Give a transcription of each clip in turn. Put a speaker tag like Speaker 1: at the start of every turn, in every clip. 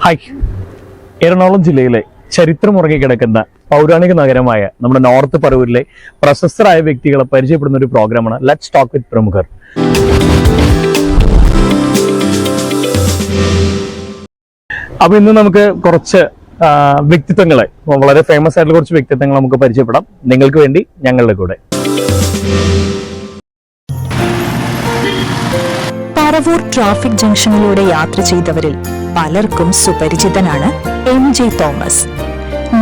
Speaker 1: Hi, Ernakulam ജില്ലയിലെ ചരിത്രമുറങ്ങി കിടക്കുന്ന പൗരാണിക നഗരമായ നമ്മുടെ നോർത്ത് പറവൂരിലെ പ്രശസ്തരായ വ്യക്തികളെ പരിചയപ്പെടുന്ന ഒരു പ്രോഗ്രാമാണ് ലെറ്റ്സ് ടോക്ക് വിത്ത് പ്രമുഖർ. അപ്പൊ ഇന്ന് നമുക്ക് കുറച്ച് വ്യക്തിത്വങ്ങളെ, വളരെ ഫേമസ് ആയിട്ടുള്ള കുറച്ച് വ്യക്തിത്വങ്ങൾ നമുക്ക് പരിചയപ്പെടാം, നിങ്ങൾക്ക് വേണ്ടി ഞങ്ങളുടെ കൂടെ.
Speaker 2: പറവൂർ ട്രാഫിക് ജംഗ്ഷനിലൂടെ യാത്ര ചെയ്തവരിൽ പലർക്കും സുപരിചിതനാണ് MJ തോമസ്.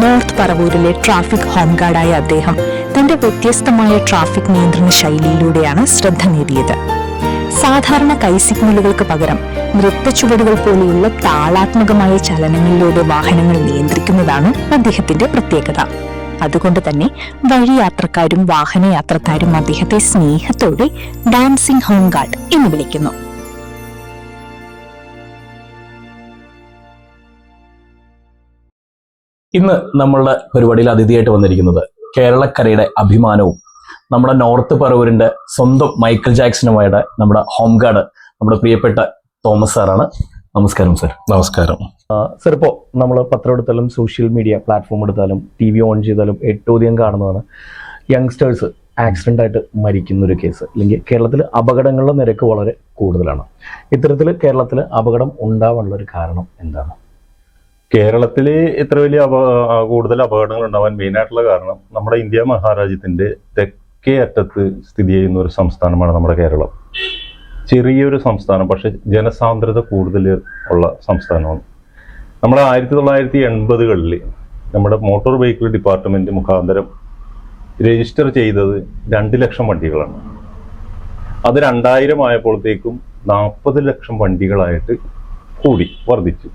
Speaker 2: നോർത്ത് പറവൂരിലെ ട്രാഫിക് ഹോംഗാർഡായ അദ്ദേഹം തന്റെ വ്യത്യസ്തമായ ട്രാഫിക് നിയന്ത്രണ ശൈലിയിലൂടെയാണ് ശ്രദ്ധ നേടിയത്. സാധാരണ കൈസിഗ്നലുകൾക്ക് പകരം നൃത്തച്ചുവടുകൾ പോലെയുള്ള താളാത്മകമായ ചലനങ്ങളിലൂടെ വാഹനങ്ങൾ നിയന്ത്രിക്കുന്നതാണ് അദ്ദേഹത്തിന്റെ പ്രത്യേകത. അതുകൊണ്ട് തന്നെ വഴിയാത്രക്കാരും വാഹനയാത്രക്കാരും അദ്ദേഹത്തെ സ്നേഹത്തോടെ ഡാൻസിംഗ് ഹോംഗാർഡ് എന്ന് വിളിക്കുന്നു.
Speaker 1: ഇന്ന് നമ്മളുടെ പരിപാടിയിൽ അതിഥിയായിട്ട് വന്നിരിക്കുന്നത് കേരളക്കരയുടെ അഭിമാനവും നമ്മുടെ നോർത്ത് പറവൂരിന്റെ സ്വന്തം മൈക്കിൾ ജാക്സനുമായിട്ട് നമ്മുടെ ഹോംഗാർഡ്, നമ്മുടെ പ്രിയപ്പെട്ട തോമസ് സാറാണ്. നമസ്കാരം സർ.
Speaker 3: നമസ്കാരം
Speaker 1: സർ. ഇപ്പോൾ നമ്മൾ പത്രം എടുത്താലും സോഷ്യൽ മീഡിയ പ്ലാറ്റ്ഫോം എടുത്താലും TV ഓൺ ചെയ്താലും ഏറ്റവും അധികം കാണുന്നതാണ് യങ്സ്റ്റേഴ്സ് ആക്സിഡന്റ് ആയിട്ട് മരിക്കുന്ന ഒരു കേസ്, അല്ലെങ്കിൽ കേരളത്തിൽ അപകടങ്ങളുടെ നിരക്ക് വളരെ കൂടുതലാണ്. ഇത്തരത്തിൽ കേരളത്തിൽ അപകടം ഉണ്ടാവാനുള്ള ഒരു കാരണം എന്താണ്?
Speaker 3: കേരളത്തിൽ ഇത്ര വലിയ കൂടുതൽ അപകടങ്ങൾ ഉണ്ടാവാൻ മെയിനായിട്ടുള്ള കാരണം നമ്മുടെ ഇന്ത്യ മഹാരാജ്യത്തിന്റെ തെക്കേ അറ്റത്ത് സ്ഥിതി ചെയ്യുന്ന ഒരു സംസ്ഥാനമാണ് നമ്മുടെ കേരളം. ചെറിയൊരു സംസ്ഥാനം, പക്ഷെ ജനസാന്ദ്രത കൂടുതൽ ഉള്ള സംസ്ഥാനമാണ്. നമ്മുടെ 1980കളിൽ നമ്മുടെ മോട്ടോർ വെഹിക്കിൾ ഡിപ്പാർട്ട്മെന്റ് മുഖാന്തരം രജിസ്റ്റർ ചെയ്തത് 2 ലക്ഷം വണ്ടികളാണ്. അത് 2000 ആയപ്പോഴത്തേക്കും 40 ലക്ഷം വണ്ടികളായിട്ട് വർദ്ധിച്ചു.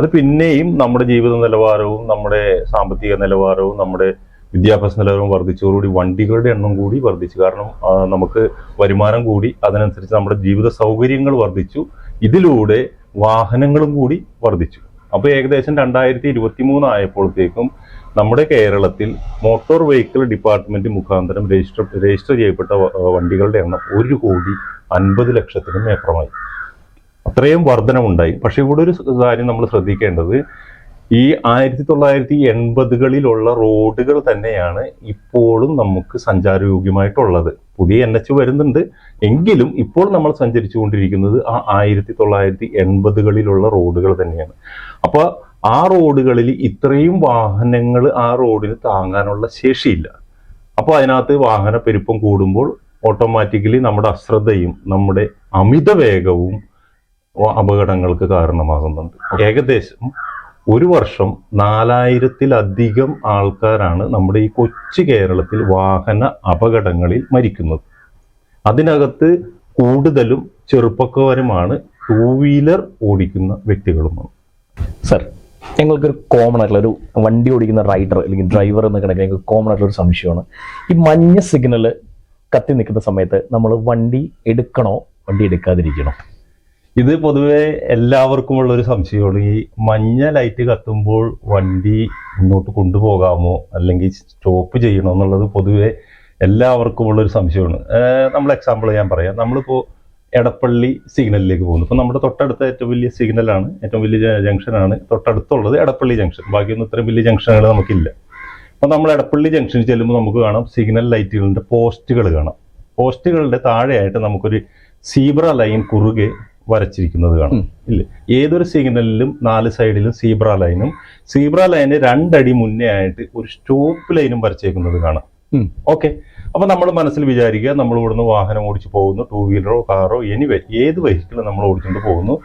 Speaker 3: അത് പിന്നെയും നമ്മുടെ ജീവിത നിലവാരവും നമ്മുടെ സാമ്പത്തിക നിലവാരവും നമ്മുടെ വിദ്യാഭ്യാസ നിലവാരവും വർദ്ധിച്ചതോടുകൂടി വണ്ടികളുടെ എണ്ണം കൂടി വർദ്ധിച്ചു. കാരണം നമുക്ക് വരുമാനം കൂടി, അതിനനുസരിച്ച് നമ്മുടെ ജീവിത സൗകര്യങ്ങൾ വർദ്ധിച്ചു, ഇതിലൂടെ വാഹനങ്ങളും കൂടി വർദ്ധിച്ചു. അപ്പോൾ ഏകദേശം 2023 ആയപ്പോഴത്തേക്കും നമ്മുടെ കേരളത്തിൽ മോട്ടോർ വെഹിക്കിൾ ഡിപ്പാർട്ട്മെന്റ് മുഖാന്തരം രജിസ്റ്റർ ചെയ്യപ്പെട്ട വണ്ടികളുടെ എണ്ണം 1,50,00,000 മേപ്പറമായി. അത്രയും വർധനമുണ്ടായി. പക്ഷെ ഇവിടെ ഒരു കാര്യം നമ്മൾ ശ്രദ്ധിക്കേണ്ടത്, ഈ 1980കളിലുള്ള റോഡുകൾ തന്നെയാണ് ഇപ്പോഴും നമുക്ക് സഞ്ചാരയോഗ്യമായിട്ടുള്ളത്. പുതിയ NH വരുന്നുണ്ട്, എങ്കിലും ഇപ്പോൾ നമ്മൾ സഞ്ചരിച്ചു കൊണ്ടിരിക്കുന്നത് ആ 1980കളിലുള്ള റോഡുകൾ തന്നെയാണ്. അപ്പോൾ ആ റോഡുകളിൽ ഇത്രയും വാഹനങ്ങൾ ആ റോഡിന് താങ്ങാനുള്ള ശേഷിയില്ല. അപ്പോൾ അതിനകത്ത് വാഹന പെരുപ്പം കൂടുമ്പോൾ ഓട്ടോമാറ്റിക്കലി നമ്മുടെ അശ്രദ്ധയും നമ്മുടെ അമിത വേഗവും അപകടങ്ങൾക്ക് കാരണമാകുന്നുണ്ട്. ഏകദേശം ഒരു വർഷം 4000-ലധികം ആൾക്കാരാണ് നമ്മുടെ ഈ കൊച്ചു കേരളത്തിൽ വാഹന അപകടങ്ങളിൽ മരിക്കുന്നത്. അതിനകത്ത് കൂടുതലും ചെറുപ്പക്കാരുമാണ്, 2 വീലർ ഓടിക്കുന്ന വ്യക്തികളുമാണ്.
Speaker 1: സർ, ഞങ്ങൾക്കൊരു കോമൺ ആയിട്ടുള്ള ഒരു വണ്ടി ഓടിക്കുന്ന റൈഡർ അല്ലെങ്കിൽ ഡ്രൈവർ എന്ന കണക്കിന് ഞങ്ങൾക്ക് കോമൺ ആയിട്ടുള്ള ഒരു സംശയമാണ്. ഈ മഞ്ഞ സിഗ്നൽ കത്തി നിൽക്കുന്ന സമയത്ത് നമ്മൾ വണ്ടി എടുക്കണോ, വണ്ടി എടുക്കാതിരിക്കണോ?
Speaker 3: ഇത് പൊതുവെ എല്ലാവർക്കും ഉള്ള ഒരു സംശയമാണ്. ഈ മഞ്ഞ ലൈറ്റ് കത്തുമ്പോൾ വണ്ടി മുന്നോട്ട് കൊണ്ടുപോകാമോ അല്ലെങ്കിൽ സ്റ്റോപ്പ് ചെയ്യണോ എന്നുള്ളത് പൊതുവെ എല്ലാവർക്കും ഉള്ളൊരു സംശയമാണ്. നമ്മൾ എക്സാമ്പിൾ ഞാൻ പറയാം. നമ്മളിപ്പോൾ എടപ്പള്ളി സിഗ്നലിലേക്ക് പോകുന്നു. ഇപ്പോൾ നമ്മുടെ തൊട്ടടുത്ത ഏറ്റവും വലിയ സിഗ്നലാണ്, ഏറ്റവും വലിയ ജംഗ്ഷനാണ് തൊട്ടടുത്തുള്ളത് എടപ്പള്ളി ജംഗ്ഷൻ. ബാക്കിയൊന്നും ഇത്രയും വലിയ ജംഗ്ഷനുകൾ നമുക്കില്ല. അപ്പോൾ നമ്മൾ എടപ്പള്ളി ജംഗ്ഷനിൽ ചെല്ലുമ്പോൾ നമുക്ക് കാണാം സിഗ്നൽ ലൈറ്റുകളുടെ പോസ്റ്റുകൾ കാണാം. പോസ്റ്റുകളുടെ താഴെയായിട്ട് നമുക്കൊരു സീബ്ര ലൈൻ കുറുകെ വരച്ചിരിക്കുന്നത് കാണാം, ഇല്ലേ? ഏതൊരു സിഗ്നലിലും 4 സൈഡിലും സീബ്ര ലൈനും, സീബ്ര ലൈന് 2 അടി മുന്നേ ആയിട്ട് ഒരു സ്റ്റോപ്പ് ലൈനും വരച്ചേക്കുന്നത് കാണാം. ഓക്കെ. അപ്പൊ നമ്മൾ മനസ്സിൽ വിചാരിക്കുക, നമ്മൾ ഇവിടുന്ന് വാഹനം ഓടിച്ചു പോകുന്നു, 2 വീലറോ കാറോ എനിവേ ഏത് വെഹിക്കിളും നമ്മൾ ഓടിച്ചുകൊണ്ട് പോകുന്നു.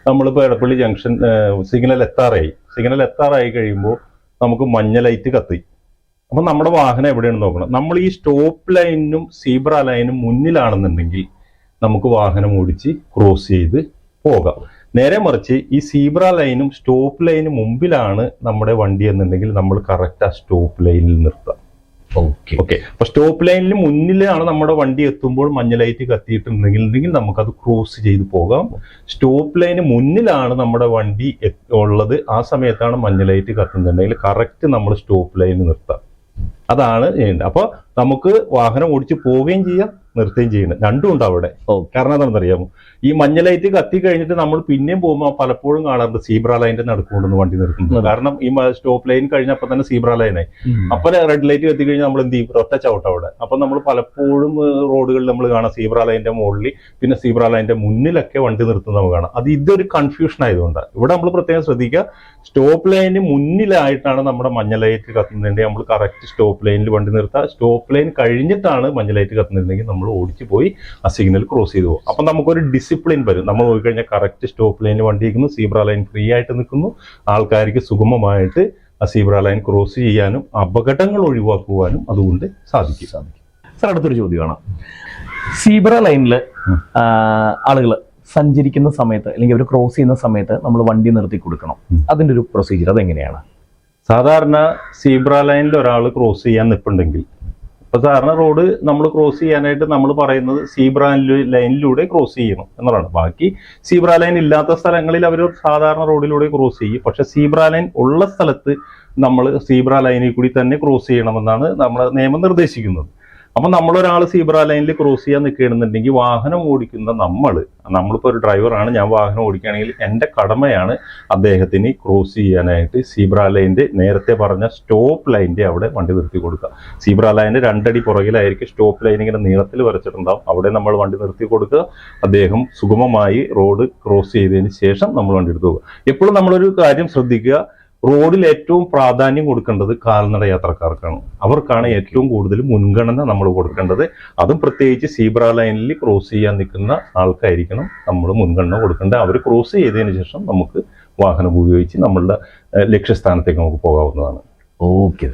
Speaker 3: നമ്മളിപ്പോൾ എടപ്പള്ളി ജംഗ്ഷൻ സിഗ്നൽ എത്താറായി കഴിയുമ്പോൾ നമുക്ക് മഞ്ഞ ലൈറ്റ് കത്തി. അപ്പൊ നമ്മുടെ വാഹനം എവിടെയാണ് നോക്കണം? നമ്മൾ ഈ സ്റ്റോപ്പ് ലൈനും സീബ്ര ലൈനും മുന്നിലാണെന്നുണ്ടെങ്കിൽ നമുക്ക് വാഹനം ഓടിച്ച് ക്രോസ് ചെയ്ത് പോകാം. നേരെ മറിച്ച് ഈ സീബ്ര ലൈനും സ്റ്റോപ്പ് ലൈനും മുമ്പിലാണ് നമ്മുടെ വണ്ടി എന്നുണ്ടെങ്കിൽ നമ്മൾ കറക്റ്റ് ആ സ്റ്റോപ്പ് ലൈനിൽ നിർത്താം. ഓക്കെ. അപ്പൊ സ്റ്റോപ്പ് ലൈനിന് മുന്നിലാണ് നമ്മുടെ വണ്ടി എത്തുമ്പോൾ മഞ്ഞ ലൈറ്റ് കത്തിയിട്ടുണ്ടെങ്കിൽ നമുക്കത് ക്രോസ് ചെയ്ത് പോകാം. സ്റ്റോപ്പ് ലൈന് മുന്നിലാണ് നമ്മുടെ വണ്ടി ഉള്ളത്, ആ സമയത്താണ് മഞ്ഞ ലൈറ്റ് കത്തുന്നുണ്ടെങ്കിൽ കറക്റ്റ് നമ്മൾ സ്റ്റോപ്പ് ലൈനിൽ നിർത്താം. അതാണ് ചെയ്യേണ്ടത്. അപ്പോൾ നമുക്ക് വാഹനം ഓടിച്ച് പോവുകയും ചെയ്യാം, നിർത്തുകയും ചെയ്യുന്നത്. രണ്ടും ഉണ്ട് അവിടെ.
Speaker 1: Okay.
Speaker 3: കാരണം എന്താണെന്നറിയാമോ, ഈ മഞ്ഞ ലൈറ്റ് കത്തി കഴിഞ്ഞിട്ട് നമ്മൾ പിന്നെയും പോകുമ്പോൾ പലപ്പോഴും കാണാറുണ്ട് സീബ്ര ലൈനിന്റെ നടുക്കൊണ്ടുവന്ന് വണ്ടി നിർത്തുന്നത്. കാരണം ഈ സ്റ്റോപ്പ് ലൈൻ കഴിഞ്ഞപ്പോൾ തന്നെ സീബ്ര ലൈനായി. അപ്പൊ റെഡ് ലൈറ്റ് കത്തി കഴിഞ്ഞാൽ നമ്മൾ എന്ത് ചെയ്യും, ഒറ്റ ചവിട്ട അവിടെ. അപ്പൊ നമ്മൾ പലപ്പോഴും റോഡുകളിൽ നമ്മൾ കാണാം സീബ്ര ലൈനിന്റെ മുകളിൽ പിന്നെ സീബ്ര ലൈനിന്റെ മുന്നിലൊക്കെ വണ്ടി നിർത്തുന്നത് നമുക്ക് കാണാം. അത് ഇതൊരു കൺഫ്യൂഷൻ ആയതുകൊണ്ടാണ്. ഇവിടെ നമ്മൾ പ്രത്യേകം ശ്രദ്ധിക്കുക, സ്റ്റോപ്പ് ലൈനിന് മുന്നിലായിട്ടാണ് നമ്മുടെ മഞ്ഞ ലൈറ്റ് കത്തുന്നതിന്റെ നമ്മൾ കറക്റ്റ് സ്റ്റോപ്പ് ലൈനിൽ വണ്ടി നിർത്തുക. സ്റ്റോപ്പ് ലൈൻ കഴിഞ്ഞിട്ടാണ് മഞ്ഞ ലൈറ്റ് കത്തുന്നുണ്ടെങ്കിൽ നമ്മൾ ഓടിച്ചു പോയി ആ സിഗ്നൽ ക്രോസ് ചെയ്തു പോകും. അപ്പൊ നമുക്കൊരു ഡിസിപ്ലിൻ വരും. നമ്മൾ നോക്കിക്കഴിഞ്ഞാൽ കറക്റ്റ് സ്റ്റോപ്പ് ലൈനിൽ വണ്ടി ഇരിക്കുന്നു, സീബ്ര ലൈൻ ഫ്രീ ആയിട്ട് നിൽക്കുന്നു, ആൾക്കാർക്ക് സുഗമമായിട്ട് ആ സീബ്ര ലൈൻ ക്രോസ് ചെയ്യാനും അപകടങ്ങൾ ഒഴിവാക്കുവാനും അതുകൊണ്ട് സാധിക്കും.
Speaker 1: സാർ, അടുത്തൊരു ചോദ്യമാണ്. സീബ്ര ലൈനിൽ ആളുകൾ സഞ്ചരിക്കുന്ന സമയത്ത് അല്ലെങ്കിൽ അവർ ക്രോസ് ചെയ്യുന്ന സമയത്ത് നമ്മൾ വണ്ടി നിർത്തി കൊടുക്കണം. അതിന്റെ ഒരു പ്രൊസീജിയർ അതെങ്ങനെയാണ്?
Speaker 3: സാധാരണ സീബ്ര ലൈനിൽ ഒരാൾ ക്രോസ് ചെയ്യാൻ നിൽപ്പുണ്ടെങ്കിൽ, ഇപ്പൊ സാധാരണ റോഡ് നമ്മൾ ക്രോസ് ചെയ്യാനായിട്ട് നമ്മൾ പറയുന്നത് സീബ്ര ലൈനിലൂടെ ക്രോസ് ചെയ്യണം എന്നുള്ളതാണ്. ബാക്കി സീബ്ര ലൈൻ ഇല്ലാത്ത സ്ഥലങ്ങളിൽ അവർ സാധാരണ റോഡിലൂടെ ക്രോസ് ചെയ്യും. പക്ഷെ സീബ്ര ലൈൻ ഉള്ള സ്ഥലത്ത് നമ്മൾ സീബ്ര ലൈനിൽ കൂടി തന്നെ ക്രോസ് ചെയ്യണമെന്നാണ് നമ്മുടെ നിയമം നിർദ്ദേശിക്കുന്നത്. അപ്പൊ നമ്മളൊരാൾ സീബ്ര ലൈനിൽ ക്രോസ് ചെയ്യാൻ നിൽക്കുകയാണെന്നുണ്ടെങ്കിൽ വാഹനം ഓടിക്കുന്ന നമ്മളിപ്പോ ഒരു ഡ്രൈവറാണ്, ഞാൻ വാഹനം ഓടിക്കുകയാണെങ്കിൽ എൻ്റെ കടമയാണ് അദ്ദേഹത്തിന് ക്രോസ് ചെയ്യാനായിട്ട് സീബ്ര ലൈനിന്റെ നേരത്തെ പറഞ്ഞ സ്റ്റോപ്പ് ലൈനിന്റെ അവിടെ വണ്ടി നിർത്തി കൊടുക്കുക. സീബ്ര ലൈനിന്റെ 2 അടി പുറകിലായിരിക്കും സ്റ്റോപ്പ് ലൈൻ ഇങ്ങനെ നീളത്തിൽ വരച്ചിട്ടുണ്ടാവും. അവിടെ നമ്മൾ വണ്ടി നിർത്തി കൊടുക്കുക. അദ്ദേഹം സുഗമമായി റോഡ് ക്രോസ് ചെയ്തതിന് ശേഷം നമ്മൾ വണ്ടി എടുത്തു പോകുക. എപ്പോഴും നമ്മളൊരു കാര്യം ശ്രദ്ധിക്കുക, റോഡിൽ ഏറ്റവും പ്രാധാന്യം കൊടുക്കേണ്ടത് കാൽനട യാത്രക്കാർക്കാണ്. അവർക്കാണ് ഏറ്റവും കൂടുതൽ മുൻഗണന നമ്മൾ കൊടുക്കേണ്ടത്. അതും പ്രത്യേകിച്ച് സീബ്ര ലൈനിൽ ക്രോസ് ചെയ്യാൻ നിൽക്കുന്ന ആൾക്കായിരിക്കണം നമ്മൾ മുൻഗണന കൊടുക്കേണ്ടത്. അവർ ക്രോസ് ചെയ്തതിന് ശേഷം നമുക്ക് വാഹനം ഉപയോഗിച്ച് നമ്മളുടെ ലക്ഷ്യസ്ഥാനത്തേക്ക് നമുക്ക് പോകാവുന്നതാണ്.
Speaker 1: ഓക്കെ.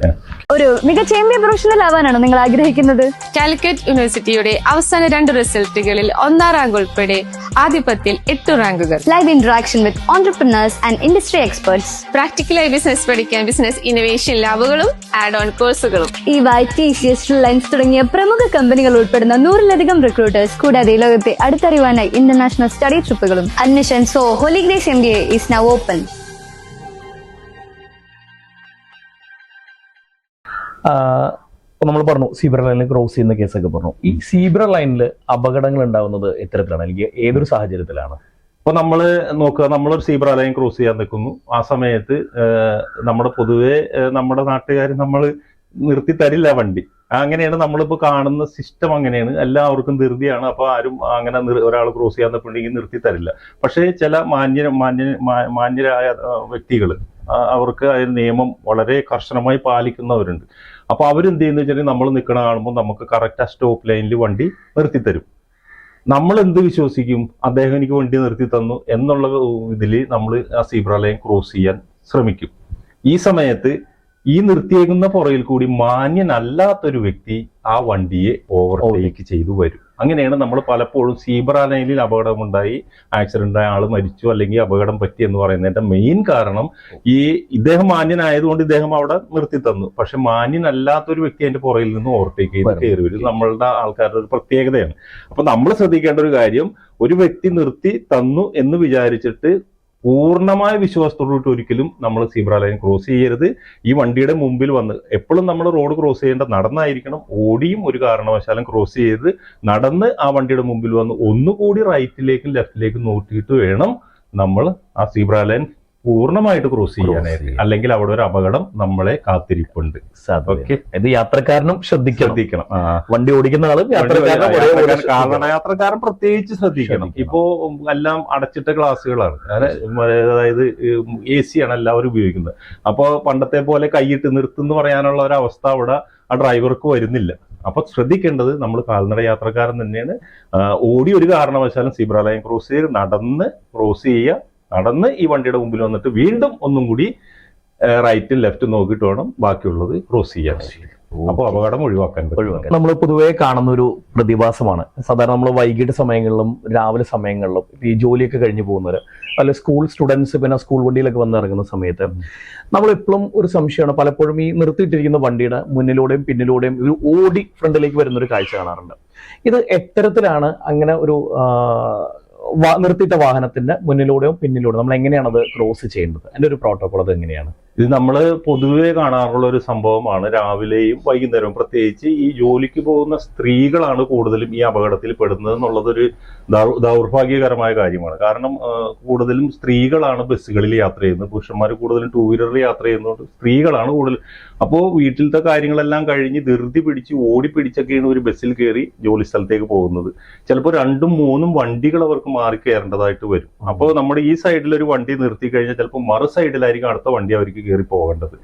Speaker 4: ഒരു മികച്ച MBA പ്രൊഫഷണൽ ആവാനാണോ നിങ്ങൾ ആഗ്രഹിക്കുന്നത്?
Speaker 5: കാലിക്കറ്റ് യൂണിവേഴ്സിറ്റിയുടെ അവസാന 2 റിസൾട്ടുകളിൽ 1ാം റാങ്ക് ഉൾപ്പെടെ ആധിപത്യത്തിൽ 8 റാങ്കുകൾ.
Speaker 4: Live interaction with entrepreneurs and industry experts.
Speaker 5: പ്രാക്ടിക്കലായി ബിസിനസ് പഠിക്കാൻ ബിസിനസ് ഇന്നോവേഷൻ ലാബുകളും ആഡ് ഓൺ കോഴ്സുകളും.
Speaker 4: EY, TCS, റിലയൻസ് തുടങ്ങിയ പ്രമുഖ കമ്പനികൾ ഉൾപ്പെടുന്ന 100-ലധികം റിക്രൂട്ടേഴ്സ്, കൂടാതെ ലോകത്തെ അടുത്തറിയുവാനായി ഇന്റർനാഷണൽ സ്റ്റഡി ട്രിപ്പുകളും. Admission so Holy Grace MBA is now open.
Speaker 1: നമ്മൾ പറഞ്ഞു സീബ്ര ലൈനിൽ ക്രോസ് ചെയ്യുന്ന കേസൊക്കെ പറഞ്ഞു. ഈ സീബ്ര ലൈനിൽ അപകടങ്ങൾ ഉണ്ടാവുന്നത് എത്തരത്തിലാണ്, അല്ലെങ്കിൽ ഏതൊരു സാഹചര്യത്തിലാണ്?
Speaker 3: അപ്പൊ നമ്മൾ നോക്കുക, നമ്മളൊരു സീബ്ര ലൈൻ ക്രോസ് ചെയ്യാൻ നിൽക്കുന്നു. ആ സമയത്ത് നമ്മുടെ പൊതുവെ നമ്മുടെ നാട്ടുകാർ നമ്മൾ നിർത്തി തരില്ല വണ്ടി. അങ്ങനെയാണ് നമ്മളിപ്പോൾ കാണുന്ന സിസ്റ്റം. അങ്ങനെയാണ്, എല്ലാവർക്കും ധൃതിയാണ്. അപ്പൊ ആരും അങ്ങനെ ഒരാൾ ക്രോസ് ചെയ്യാൻ നിൽപ്പുണ്ടെങ്കിൽ നിർത്തി തരില്ല. പക്ഷേ ചില മാന്യരായ വ്യക്തികൾ, അവർക്ക് അതിന് നിയമം വളരെ കർശനമായി പാലിക്കുന്നവരുണ്ട്. അപ്പൊ അവരെന്ത് ചെയ്യുന്ന വെച്ചാൽ നമ്മൾ നിൽക്കണ കാണുമ്പോൾ നമുക്ക് കറക്റ്റ് ആ സ്റ്റോപ്പ് ലൈനിൽ വണ്ടി നിർത്തി തരും. നമ്മൾ എന്ത് വിശ്വസിക്കും, അദ്ദേഹം എനിക്ക് വണ്ടി നിർത്തി തന്നു എന്നുള്ള ഇതിൽ നമ്മൾ ആ സീബ്ര ലൈൻ ക്രോസ് ചെയ്യാൻ ശ്രമിക്കും. ഈ സമയത്ത് ഈ നിർത്തിയേക്കുന്ന പുറകിൽ കൂടി മാന്യനല്ലാത്തൊരു വ്യക്തി ആ വണ്ടിയെ ഓവർടേക്ക് ചെയ്തു വരും. അങ്ങനെയാണ് നമ്മൾ പലപ്പോഴും സീബ്ര ലൈനിൽ അപകടമുണ്ടായി, ആക്സിഡന്റ് ആയ ആൾ മരിച്ചു അല്ലെങ്കിൽ അപകടം പറ്റി എന്ന് പറയുന്നതിന്റെ മെയിൻ കാരണം ഇദ്ദേഹം മാന്യനായതുകൊണ്ട് ഇദ്ദേഹം അവിടെ നിർത്തി തന്നു. പക്ഷെ മാന്യനല്ലാത്തൊരു വ്യക്തി അതിന്റെ പുറകിൽ നിന്ന് ഓവർടേക്ക് ചെയ്ത് കയറി വരും. നമ്മളുടെ ആൾക്കാരുടെ ഒരു പ്രത്യേകതയാണ്. അപ്പൊ നമ്മൾ ശ്രദ്ധിക്കേണ്ട ഒരു കാര്യം, ഒരു വ്യക്തി നിർത്തി തന്നു എന്ന് വിചാരിച്ചിട്ട് പൂർണ്ണമായ വിശ്വാസത്തോടുകൂടി ഒരിക്കലും നമ്മൾ സീബ്ര ലൈൻ ക്രോസ് ചെയ്യരുത്. ഈ വണ്ടിയുടെ മുമ്പിൽ വന്ന് എപ്പോഴും നമ്മൾ റോഡ് ക്രോസ് ചെയ്യേണ്ട നടന്നായിരിക്കണം. ഓടിയും ഒരു കാരണവശാലും ക്രോസ് ചെയ്ത് നടന്ന് ആ വണ്ടിയുടെ മുമ്പിൽ വന്ന് ഒന്നുകൂടി റൈറ്റിലേക്കും ലെഫ്റ്റിലേക്കും നോക്കിയിട്ട് വേണം നമ്മൾ ആ സീബ്ര ലൈൻ പൂർണ്ണമായിട്ട് ക്രോസ് ചെയ്യാനായിട്ട്. അല്ലെങ്കിൽ അവിടെ ഒരു അപകടം നമ്മളെ കാത്തിരിപ്പുണ്ട്.
Speaker 1: ഓക്കെ, ഇത് യാത്രക്കാരനും ശ്രദ്ധിക്കണം. വണ്ടി ഓടിക്കുന്ന ആളും
Speaker 3: യാത്രക്കാരൻ പ്രത്യേകിച്ച് ശ്രദ്ധിക്കണം. ഇപ്പോ എല്ലാം അടച്ചിട്ട ക്ലാസ്സുകളാണ്, അതായത് AC ആണ് എല്ലാവരും ഉപയോഗിക്കുന്നത്. അപ്പൊ പണ്ടത്തെ പോലെ കൈയിട്ട് നിർത്തുന്നു പറയാനുള്ള ഒരു അവസ്ഥ അവിടെ ആ ഡ്രൈവർക്ക് വരുന്നില്ല. അപ്പൊ ശ്രദ്ധിക്കേണ്ടത് നമ്മൾ കാൽനട യാത്രക്കാരൻ തന്നെയാണ്. ഓടി ഒരു കാരണവശാലും സീബ്ര ലൈൻ ക്രോസ് ചെയ്ത് നടന്ന് ക്രോസ് ചെയ്യുക. നടന്ന് ഈ വണ്ടിയുടെ മുമ്പിൽ വന്നിട്ട് വീണ്ടും ഒന്നും കൂടി റൈറ്റും ലെഫ്റ്റും നോക്കിയിട്ട് വേണം ബാക്കിയുള്ളത് ക്രോസ് ചെയ്യാൻ. അപ്പോൾ അപകടം ഒഴിവാക്കാൻ.
Speaker 1: നമ്മൾ പൊതുവേ കാണുന്ന ഒരു പ്രതിഭാസമാണ്. സാധാരണ നമ്മൾ വൈകിട്ട് സമയങ്ങളിലും രാവിലെ സമയങ്ങളിലും ഈ ജോലിയൊക്കെ കഴിഞ്ഞ് പോകുന്നവർ, അല്ലെ സ്കൂൾ സ്റ്റുഡൻസ്, പിന്നെ സ്കൂൾ വണ്ടിയിലൊക്കെ വന്നിറങ്ങുന്ന സമയത്ത് നമ്മളെപ്പോഴും ഒരു സംശയമാണ്, പലപ്പോഴും ഈ നിർത്തിയിട്ടിരിക്കുന്ന വണ്ടിയുടെ മുന്നിലൂടെയും പിന്നിലൂടെയും ഒരു ഓടി ഫ്രണ്ടിലേക്ക് വരുന്നൊരു കാഴ്ച കാണാറുണ്ട്. ഇത് എത്തരത്തിലാണ് അങ്ങനെ ഒരു നിർത്തിയിട്ട വാഹനത്തിന്റെ മുന്നിലൂടെയോ പിന്നിലൂടെയോ നമ്മൾ എങ്ങനെയാണ് അത് ക്രോസ് ചെയ്യേണ്ടത്? അതിന്റെ ഒരു പ്രോട്ടോകോൾ അത് എങ്ങനെയാണ്?
Speaker 3: ഇത് നമ്മൾ പൊതുവെ കാണാറുള്ള ഒരു സംഭവമാണ്. രാവിലെയും വൈകുന്നേരവും, പ്രത്യേകിച്ച് ഈ ജോലിക്ക് പോകുന്ന സ്ത്രീകളാണ് കൂടുതലും ഈ അപകടത്തിൽ പെടുന്നത് എന്നുള്ളതൊരു ദൗർഭാഗ്യകരമായ കാര്യമാണ്. കാരണം കൂടുതലും സ്ത്രീകളാണ് ബസ്സുകളിൽ യാത്ര ചെയ്യുന്നത്. പുരുഷന്മാർ കൂടുതലും ടൂ വീലറിൽ യാത്ര ചെയ്യുന്നതുകൊണ്ട് സ്ത്രീകളാണ് കൂടുതൽ. അപ്പോൾ വീട്ടിലത്തെ കാര്യങ്ങളെല്ലാം കഴിഞ്ഞ് ധൃതി പിടിച്ച് ഓടിപ്പിടിച്ചൊക്കെയാണ് ഒരു ബസ്സിൽ കയറി ജോലി സ്ഥലത്തേക്ക് പോകുന്നത്. ചിലപ്പോൾ 2ഉം 3ഉം വണ്ടികൾ അവർക്ക് മാറി കയറേണ്ടതായിട്ട് വരും. അപ്പോൾ നമ്മുടെ ഈ സൈഡിൽ ഒരു വണ്ടി നിർത്തി കഴിഞ്ഞാൽ ചിലപ്പോൾ മറു സൈഡിലായിരിക്കും അടുത്ത വണ്ടി അവർക്ക് കയറി പോകേണ്ടത്.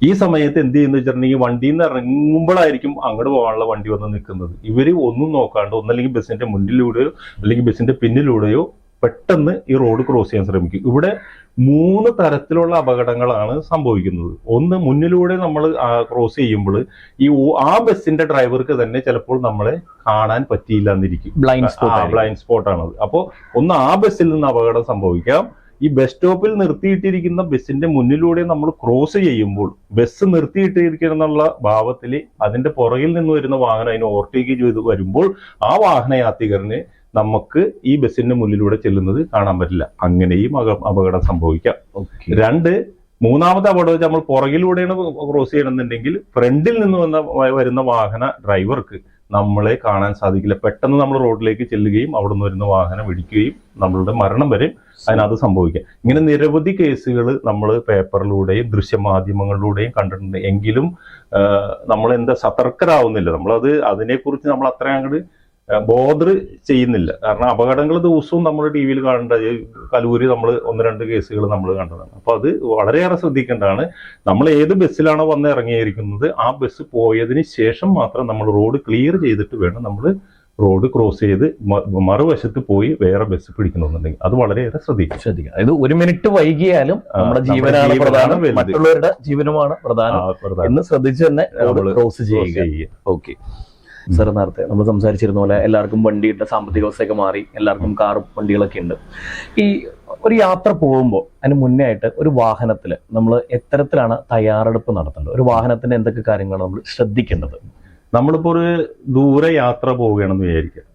Speaker 3: ഈ സമയത്ത് എന്ത് ചെയ്യുന്ന വെച്ചിട്ടുണ്ടെങ്കിൽ വണ്ടിയിൽ നിന്ന് ഇറങ്ങുമ്പോഴായിരിക്കും അങ്ങോട്ട് പോകാനുള്ള വണ്ടി വന്ന് നിൽക്കുന്നത്. ഇവര് ഒന്നും നോക്കാണ്ട് ഒന്നല്ലെങ്കിൽ ബസ്സിന്റെ മുന്നിലൂടെയോ അല്ലെങ്കിൽ ബസ്സിന്റെ പിന്നിലൂടെയോ പെട്ടെന്ന് ഈ റോഡ് ക്രോസ് ചെയ്യാൻ ശ്രമിക്കും. ഇവിടെ 3 തരത്തിലുള്ള അപകടങ്ങളാണ് സംഭവിക്കുന്നത്. ഒന്ന്, മുന്നിലൂടെ നമ്മൾ ക്രോസ് ചെയ്യുമ്പോൾ ആ ബസ്സിന്റെ ഡ്രൈവർക്ക് തന്നെ ചിലപ്പോൾ നമ്മളെ കാണാൻ പറ്റിയില്ല എന്നിരിക്കും. ബ്ലൈൻഡ് സ്പോട്ടാണത്. അപ്പോൾ ഒന്ന് ആ ബസ്സിൽ നിന്ന് അപകടം സംഭവിക്കാം. ഈ ബസ് സ്റ്റോപ്പിൽ നിർത്തിയിട്ടിരിക്കുന്ന ബസ്സിന്റെ മുന്നിലൂടെ നമ്മൾ ക്രോസ് ചെയ്യുമ്പോൾ ബസ് നിർത്തിയിട്ടിരിക്കുന്നുള്ള ഭാവത്തിൽ അതിന്റെ പുറകിൽ നിന്ന് വരുന്ന വാഹനം അതിനെ ഓവർടേക്ക് ചെയ്ത് വരുമ്പോൾ ആ വാഹനയാത്രികരന് നമുക്ക് ഈ ബസ്സിന്റെ മുന്നിലൂടെ ചെല്ലുന്നത് കാണാൻ പറ്റില്ല. അങ്ങനെയും അപകടം സംഭവിക്കാം. 2, മൂന്നാമത്തെ അപകടം വെച്ചാൽ നമ്മൾ പുറകിലൂടെയാണ് ക്രോസ് ചെയ്യണമെന്നുണ്ടെങ്കിൽ ഫ്രണ്ടിൽ നിന്ന് വരുന്ന വാഹന ഡ്രൈവർക്ക് നമ്മളെ കാണാൻ സാധിക്കില്ല. പെട്ടെന്ന് നമ്മൾ റോഡിലേക്ക് ചെല്ലുകയും അവിടെ നിന്ന് വരുന്ന വാഹനം ഇടിക്കുകയും നമ്മളുടെ മരണം വരെ അതിനകത്ത് സംഭവിക്കാം. ഇങ്ങനെ നിരവധി കേസുകൾ നമ്മൾ പേപ്പറിലൂടെയും ദൃശ്യമാധ്യമങ്ങളിലൂടെയും കണ്ടിട്ടുണ്ട്. എങ്കിലും നമ്മൾ സതർക്കരാവുന്നില്ല. അതിനെക്കുറിച്ച് നമ്മൾ അത്ര അങ്ങോട്ട് ബോധർ ചെയ്യുന്നില്ല. കാരണം അപകടങ്ങൾ ദിവസവും നമ്മൾ ടി വിയിൽ കാണേണ്ട, കലൂരി നമ്മൾ 1-2 കേസുകൾ നമ്മൾ കണ്ടതാണ്. അപ്പൊ അത് വളരെയേറെ ശ്രദ്ധിക്കേണ്ടതാണ്. നമ്മൾ ഏത് ബസ്സിലാണോ വന്ന് ഇറങ്ങിയിരിക്കുന്നത് ആ ബസ് പോയതിന് ശേഷം മാത്രം നമ്മൾ റോഡ് ക്ലിയർ ചെയ്തിട്ട് വേണം നമ്മൾ റോഡ് ക്രോസ് ചെയ്ത് മറുവശത്ത് പോയി വേറെ ബസ് പിടിക്കണമെന്നുണ്ടെങ്കിൽ അത് വളരെയേറെ ശ്രദ്ധിക്കണം.
Speaker 1: ഇത് 1 മിനിറ്റ് വൈകിയാലും നമ്മുടെ ജീവനാണ് പ്രധാനം, മറ്റുള്ളവരുടെ ജീവനുമാണ് പ്രധാനം എന്ന് ശ്രദ്ധിച്ച് തന്നെ ക്രോസ് ചെയ്യുക. ഓക്കെ സർ, നേരത്തെ നമ്മൾ സംസാരിച്ചിരുന്ന പോലെ എല്ലാവർക്കും വണ്ടിയുടെ സാമ്പത്തിക അവസ്ഥയൊക്കെ മാറി, എല്ലാവർക്കും കാറും വണ്ടികളൊക്കെ ഉണ്ട്. ഈ ഒരു യാത്ര പോകുമ്പോൾ അതിന് മുന്നേ ആയിട്ട് ഒരു വാഹനത്തിൽ നമ്മൾ എത്തരത്തിലാണ് തയ്യാറെടുപ്പ് നടത്തേണ്ടത്? ഒരു വാഹനത്തിന്റെ എന്തൊക്കെ കാര്യങ്ങളാണ് നമ്മൾ ശ്രദ്ധിക്കേണ്ടത്?
Speaker 3: നമ്മളിപ്പോൾ ഒരു ദൂരെ യാത്ര പോവുകയാണെന്ന് വിചാരിക്കുക.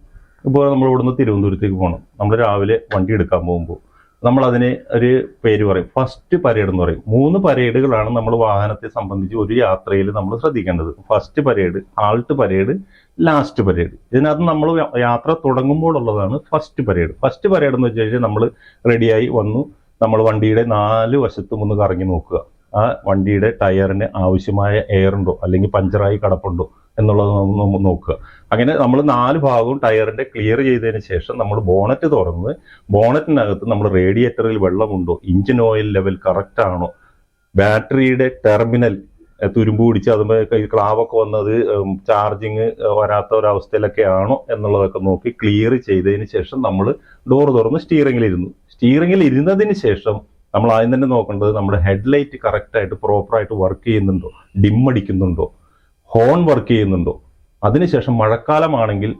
Speaker 3: ഇപ്പോൾ നമ്മൾ ഇവിടുന്ന് തിരുവനന്തപുരത്തേക്ക് പോകണം. നമ്മൾ രാവിലെ വണ്ടി എടുക്കാൻ പോകുമ്പോൾ നമ്മൾ അതിന് ഒരു പേര് പറയും, ഫസ്റ്റ് പരേഡ് എന്ന് പറയും. 3 പരേഡുകളാണ് നമ്മൾ വാഹനത്തെ സംബന്ധിച്ച് ഒരു യാത്രയിൽ നമ്മൾ ശ്രദ്ധിക്കേണ്ടത്. First parade, Alt parade, last parade. ഇതിനകത്ത് നമ്മൾ യാത്ര തുടങ്ങുമ്പോഴുള്ളതാണ് ഫസ്റ്റ് പരേഡ്. ഫസ്റ്റ് പരേഡ് എന്ന് വെച്ച് കഴിഞ്ഞാൽ നമ്മൾ റെഡിയായി വന്നു, നമ്മൾ വണ്ടിയുടെ 4 വശത്തും ഒന്ന് കറങ്ങി നോക്കുക. ആ വണ്ടിയുടെ ടയറിന് ആവശ്യമായ എയർ ഉണ്ടോ അല്ലെങ്കിൽ പഞ്ചറായി കിടപ്പുണ്ടോ എന്നുള്ളത് നമ്മൾ നോക്കുക. അങ്ങനെ നമ്മൾ 4 ഭാഗവും ടയറിന്റെ ക്ലിയർ ചെയ്തതിന് ശേഷം നമ്മൾ ബോണറ്റ് തുറന്ന് ബോണറ്റിനകത്ത് നമ്മൾ റേഡിയേറ്ററിൽ വെള്ളമുണ്ടോ, എഞ്ചിൻ ഓയിൽ ലെവൽ കറക്റ്റ് ആണോ, ബാറ്ററിയുടെ ടെർമിനൽ തുരുമ്പ് പിടിച്ച് അതുമ്പോൾ ക്ലാവൊക്കെ വന്നത് ചാർജിങ് വരാത്ത ഒരവസ്ഥയിലൊക്കെ ആണോ എന്നുള്ളതൊക്കെ നോക്കി ക്ലിയർ ചെയ്തതിന് ശേഷം നമ്മൾ ഡോർ തുറന്ന് സ്റ്റീറിംഗിൽ ഇരുന്നതിന് ശേഷം നമ്മൾ ആദ്യം തന്നെ നോക്കേണ്ടത് നമ്മുടെ ഹെഡ്ലൈറ്റ് കറക്റ്റായിട്ട് പ്രോപ്പറായിട്ട് വർക്ക് ചെയ്യുന്നുണ്ടോ, ഡിം അടിക്കുന്നുണ്ടോ, ഹോൺ വർക്ക് ചെയ്യുന്നുണ്ടോ. അതിനുശേഷം മഴക്കാലമാണെങ്കിൽ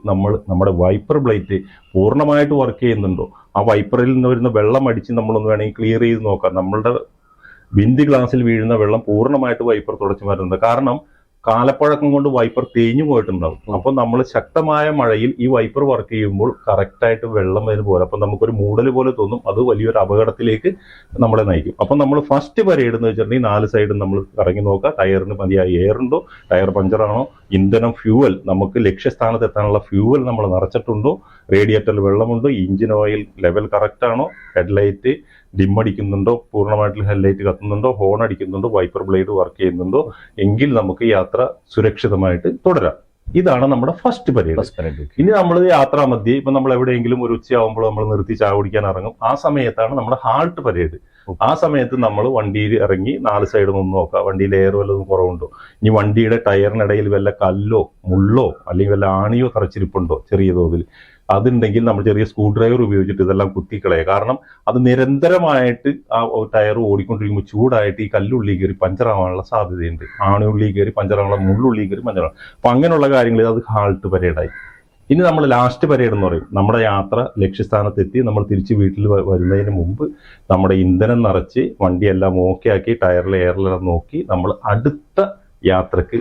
Speaker 3: നമ്മുടെ വൈപ്പർ ബ്ലേറ്റ് പൂർണ്ണമായിട്ട് വർക്ക് ചെയ്യുന്നുണ്ടോ, ആ വൈപ്പറിൽ നിന്ന് വരുന്ന വെള്ളം അടിച്ച് നമ്മളൊന്ന് വേണമെങ്കിൽ ക്ലിയർ ചെയ്ത് നോക്കാം. നമ്മളുടെ വിൻഡ് ഗ്ലാസിൽ വീഴുന്ന വെള്ളം പൂർണ്ണമായിട്ട് വൈപ്പർ തുടച്ചു മാറ്റുന്നുണ്ട്. കാരണം കാലപ്പഴക്കം കൊണ്ട് വൈപ്പർ തേഞ്ഞു പോയിട്ടുണ്ടാവും. അപ്പൊ നമ്മൾ ശക്തമായ മഴയിൽ ഈ വൈപ്പർ വർക്ക് ചെയ്യുമ്പോൾ കറക്റ്റായിട്ട് വെള്ളം വരുന്ന പോലെ അപ്പൊ നമുക്കൊരു മൂടൽ പോലെ തോന്നും. അത് വലിയൊരു അപകടത്തിലേക്ക് നമ്മളെ നയിക്കും. അപ്പൊ നമ്മൾ ഫസ്റ്റ് പരേഡ് എന്ന് വെച്ചിട്ടുണ്ടെങ്കിൽ 4 സൈഡും നമ്മൾ കറങ്ങി നോക്കുക. ടയറിന് മതിയായ എയർ ഉണ്ടോ, ടയർ പഞ്ചറാണോ, ഇന്ധനം ഫ്യൂവൽ നമുക്ക് ലക്ഷ്യസ്ഥാനത്ത് എത്താനുള്ള ഫ്യൂവൽ നമ്മൾ നിറച്ചിട്ടുണ്ടോ, റേഡിയേറ്ററിൽ വെള്ളമുണ്ടോ, എഞ്ചിൻ ഓയിൽ ലെവൽ കറക്റ്റ് ആണോ, ഹെഡ്ലൈറ്റ് ഡിം അടിക്കുന്നുണ്ടോ, പൂർണ്ണമായിട്ട് ഹെഡ്ലൈറ്റ് കത്തുന്നുണ്ടോ, ഹോൺ അടിക്കുന്നുണ്ടോ, വൈപ്പർ ബ്ലേഡ് വർക്ക് ചെയ്യുന്നുണ്ടോ, എങ്കിൽ നമുക്ക് യാത്ര സുരക്ഷിതമായിട്ട് തുടരാം. ഇതാണ് നമ്മുടെ ഫസ്റ്റ് പരേഡ്. ഇനി നമ്മൾ യാത്രാ മധ്യേ ഇപ്പൊ നമ്മൾ എവിടെയെങ്കിലും ഒരു ഉച്ചയാവുമ്പോൾ നമ്മൾ നിർത്തി ചായ കുടിക്കാൻ ഇറങ്ങും. ആ സമയത്താണ് നമ്മുടെ ഹാൾട്ട് പരേഡ്. ആ സമയത്ത് നമ്മൾ വണ്ടിയിൽ ഇറങ്ങി 4 സൈഡും ഒന്ന് നോക്കുക, വണ്ടിയിൽ എയർ വല്ലതും കുറവുണ്ടോ, ഇനി വണ്ടിയുടെ ടയറിനിടയിൽ വല്ല കല്ലോ മുള്ളോ അല്ലെങ്കിൽ വല്ല ആണിയോ തറച്ചിരിപ്പുണ്ടോ ചെറിയ തോതിൽ, അതുണ്ടെങ്കിൽ നമ്മൾ ചെറിയ സ്ക്രൂ ഡ്രൈവർ ഉപയോഗിച്ചിട്ട് ഇതെല്ലാം കുത്തിക്കളയുക. കാരണം അത് നിരന്തരമായിട്ട് ആ ടയർ ഓടിക്കൊണ്ടിരിക്കുമ്പോൾ ചൂടായിട്ട് ഈ കല്ലുള്ളിൽ കയറി പഞ്ചറാവാനുള്ള സാധ്യതയുണ്ട്. ആണിയുള്ളിൽ കയറി പഞ്ചറാവാനുള്ള, മുള്ളുള്ളിൽ കയറി പഞ്ചറാവാം. അപ്പൊ അങ്ങനെയുള്ള കാര്യങ്ങളിൽ അത് ഹാൾട്ട് പരേഡായി. ഇനി നമ്മൾ ലാസ്റ്റ് പരേഡ് എന്ന് പറയും. നമ്മുടെ യാത്ര ലക്ഷ്യസ്ഥാനത്തെത്തി നമ്മൾ തിരിച്ച് വീട്ടിൽ വരുന്നതിന് മുമ്പ് നമ്മുടെ ഇന്ധനം നിറച്ച് വണ്ടിയെല്ലാം ഓക്കെ ആക്കി ടയറിലെ എയറിലെല്ലാം നോക്കി നമ്മൾ അടുത്ത യാത്രക്ക്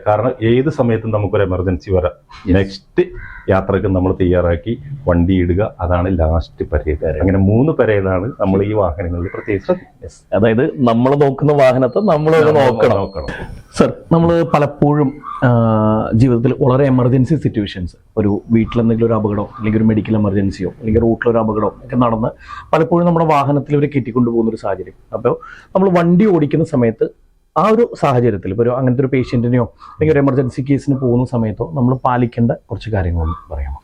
Speaker 3: കാരണം ഏത് സമയത്തും നമുക്കൊരു എമർജൻസി വരാം. നെക്സ്റ്റ് യാത്രക്ക് നമ്മൾ തയ്യാറാക്കി വണ്ടി ഇടുക, അതാണ് ലാസ്റ്റ് പരേഡ്. അങ്ങനെ 3 പരേഡാണ് നമ്മൾ ഈ വാഹനങ്ങളിൽ പ്രത്യേകിച്ച്.
Speaker 1: അതായത് നമ്മൾ നോക്കുന്ന വാഹനത്തെ നമ്മൾ നോക്കണം. സർ, നമ്മൾ പലപ്പോഴും ജീവിതത്തിൽ വളരെ എമർജൻസി സിറ്റുവേഷൻസ്, ഒരു വീട്ടിലെന്തെങ്കിലും ഒരു അപകടമോ അല്ലെങ്കിൽ ഒരു മെഡിക്കൽ എമർജൻസിയോ അല്ലെങ്കിൽ റൂട്ടിലൊരു അപകടമോ ഒക്കെ നടന്ന് പലപ്പോഴും നമ്മുടെ വാഹനത്തിൽ ഇവരെ കെട്ടിക്കൊണ്ടു പോകുന്ന ഒരു സാഹചര്യം. അപ്പോൾ നമ്മൾ വണ്ടി ഓടിക്കുന്ന സമയത്ത് ആ ഒരു സാഹചര്യത്തിൽ ഇപ്പോൾ അങ്ങനത്തെ ഒരു പേഷ്യൻറ്റിനെയോ അല്ലെങ്കിൽ ഒരു എമർജൻസി കേസിന് പോകുന്ന സമയത്തോ നമ്മൾ പാലിക്കേണ്ട കുറച്ച് കാര്യങ്ങളൊന്നും പറയാമോ?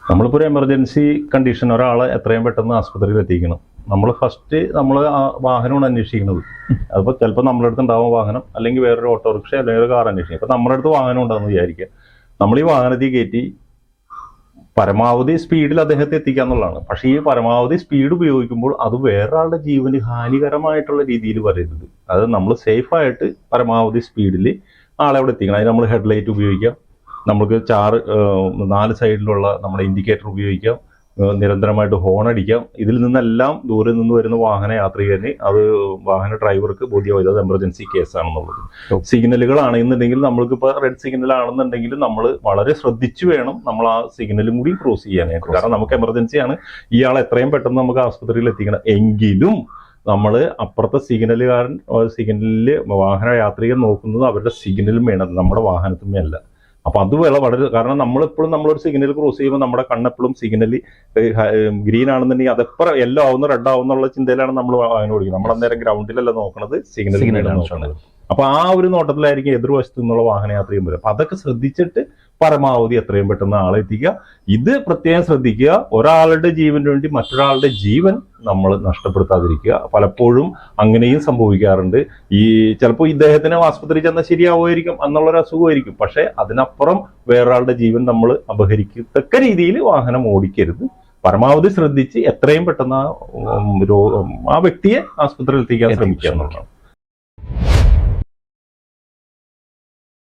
Speaker 3: നമ്മളിപ്പോൾ ഒരു എമർജൻസി കണ്ടീഷൻ, ഒരാളെ എത്രയും പെട്ടെന്ന് ആസ്പത്രിയിൽ എത്തിക്കണം. നമ്മൾ ഫസ്റ്റ് നമ്മൾ ആ വാഹനമാണ് അന്വേഷിക്കുന്നത്. അതിപ്പോൾ ചിലപ്പോൾ നമ്മുടെ അടുത്ത് ഉണ്ടാവും വാഹനം, അല്ലെങ്കിൽ വേറൊരു ഓട്ടോറിക്ഷ അല്ലെങ്കിൽ ഒരു കാർ അന്വേഷിക്കും. അപ്പോൾ നമ്മുടെ അടുത്ത് വാഹനം ഉണ്ടാകുന്ന വിചാരിക്കുക. നമ്മൾ ഈ വാഹനത്തിൽ കയറ്റി പരമാവധി സ്പീഡിൽ അദ്ദേഹത്തെ എത്തിക്കുക എന്നുള്ളതാണ്. പക്ഷേ ഈ പരമാവധി സ്പീഡ് ഉപയോഗിക്കുമ്പോൾ അത് വേറൊരാളുടെ ജീവന് ഹാനികരമായിട്ടുള്ള രീതിയിൽ വരരുത്. അത് നമ്മൾ സേഫായിട്ട് പരമാവധി സ്പീഡിൽ ആളെ അവിടെ എത്തിക്കണം. അതിന് നമ്മൾ ഹെഡ്ലൈറ്റ് ഉപയോഗിക്കാം, നമുക്ക് 4 സൈഡിലുള്ള നമ്മുടെ ഇൻഡിക്കേറ്റർ ഉപയോഗിക്കാം, നിരന്തരമായിട്ട് ഹോൺ അടിക്കാം. ഇതിൽ നിന്നെല്ലാം ദൂരെ നിന്ന് വരുന്ന വാഹന യാത്രികന് അത് വാഹന ഡ്രൈവർക്ക് ബോധ്യമായത് അത് എമർജൻസി കേസാണെന്നുള്ളത്. സിഗ്നലുകളാണെന്നുണ്ടെങ്കിൽ നമ്മൾക്കിപ്പോൾ റെഡ് സിഗ്നൽ ആണെന്നുണ്ടെങ്കിൽ നമ്മൾ വളരെ ശ്രദ്ധിച്ചു വേണം നമ്മൾ ആ സിഗ്നലും കൂടി ക്രോസ് ചെയ്യാനായിട്ട്. കാരണം നമുക്ക് എമർജൻസിയാണ്, ഇയാൾ എത്രയും പെട്ടെന്ന് നമുക്ക് ആസ്പത്രിയിൽ എത്തിക്കണം. എങ്കിലും നമ്മൾ അപ്പുറത്തെ സിഗ്നലിൽ വാഹന യാത്രികർ നോക്കുന്നത് അവരുടെ സിഗ്നലും വേണം, നമ്മുടെ വാഹനത്തുമേ അല്ല. അപ്പൊ അത് വളരെ, കാരണം നമ്മളെപ്പോഴും നമ്മളൊരു സിഗ്നൽ ക്രോസ് ചെയ്യുമ്പോൾ നമ്മുടെ കണ്ണെപ്പോഴും സിഗ്നൽ ഗ്രീൻ ആണെന്നുണ്ടെങ്കിൽ അതെപ്പോഴും യെല്ലോ ആവുന്ന റെഡ് ആവുന്നുള്ള ചിന്തയിലാണ് നമ്മൾ വാഹനം ഓടിക്കുന്നത്. നമ്മൾ അന്നേരം ഗ്രൗണ്ടിലല്ല നോക്കണത്, സിഗ്നലിലാണ് നോക്കുന്നത്. അപ്പൊ ആ ഒരു നോട്ടത്തിലായിരിക്കും എതിർവശത്തു നിന്നുള്ള വാഹനയാത്രയും വരും. അപ്പൊ അതൊക്കെ ശ്രദ്ധിച്ചിട്ട് പരമാവധി എത്രയും പെട്ടെന്ന് ആളെ എത്തിക്കുക. ഇത് പ്രത്യേകം ശ്രദ്ധിക്കുക, ഒരാളുടെ ജീവന് വേണ്ടി മറ്റൊരാളുടെ ജീവൻ നമ്മൾ നഷ്ടപ്പെടുത്താതിരിക്കുക. പലപ്പോഴും അങ്ങനെയും സംഭവിക്കാറുണ്ട്. ചിലപ്പോൾ ഇദ്ദേഹത്തിന് ആസ്പത്രിയിൽ ചെന്നാൽ ശരിയാവുമായിരിക്കും, എന്നുള്ളൊരു അസുഖമായിരിക്കും. പക്ഷെ അതിനപ്പുറം വേറൊരാളുടെ ജീവൻ നമ്മൾ അപഹരിക്കത്തക്ക രീതിയിൽ വാഹനം ഓടിക്കരുത്. പരമാവധി ശ്രദ്ധിച്ച് എത്രയും പെട്ടെന്ന് ആ വ്യക്തിയെ ആസ്പത്രിയിൽ എത്തിക്കാൻ ശ്രമിക്കുക എന്നുള്ളതാണ്.